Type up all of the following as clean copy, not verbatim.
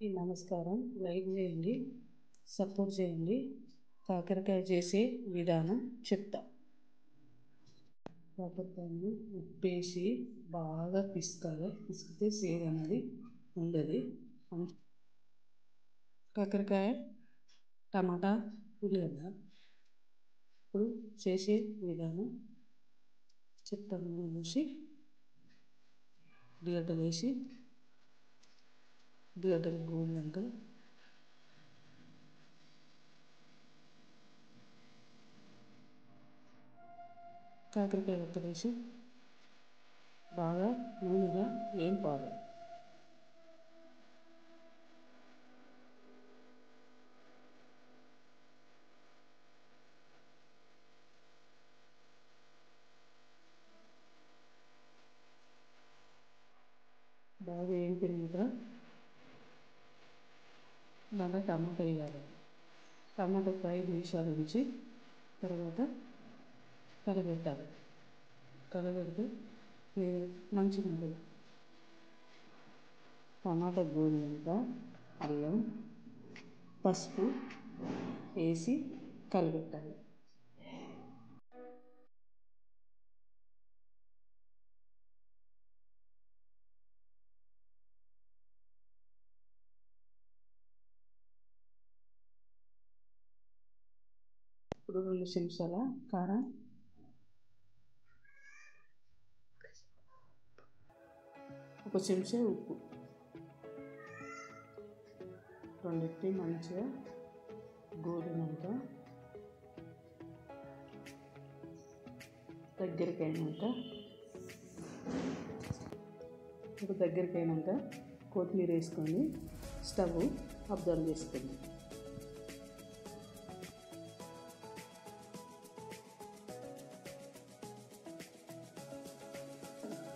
నమస్కారం. లైక్ చేయండి, సపోర్ట్ చేయండి. కాకరకాయ చేసే విధానం చెప్తా. కాకరకాయని ఉప్పేసి బాగా పిసుకాలి. పిసికితే సేదు అనేది ఉండదు. కాకరకాయ, టమాటా, ఉల్లిగడ్డ. ఇప్పుడు చేసే విధానం చెప్తాను. చూసి ఉల్లిగడ్డలు వేసి ఉల్లిగడ్డలు గోలినాక కాకరకాయ వేసి బాగా నూనెగా వేపాలి. బాగా వేగినాక దాంట్లో టమాటా వేయాలి. టమాటా 5 నిమిషాలు ఉంచి తర్వాత కలబెట్టాలి. కలబెడితే మంచిగా ఉంటుంది. టమాటా గోలినాక అల్లం, పసుపు వేసి కలబెట్టాలి. ఇప్పుడు 2 చెంచాల కారం, 1 చెంచా ఉప్పు రెండింటిని మంచిగా గోలినాక దగ్గరికైనాక కొత్తిమీర వేసుకొని స్టవ్ అబ్జర్వ్ చేసుకోండి.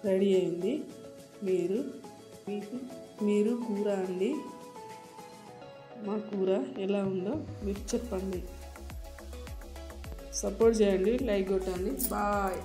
రెడీ అయింది. మీరు కూర అండి. మా కూర ఎలా ఉందో మీరు చెప్పండి. సపోర్ట్ చేయండి, లైక్ కొట్టండి. బాయ్.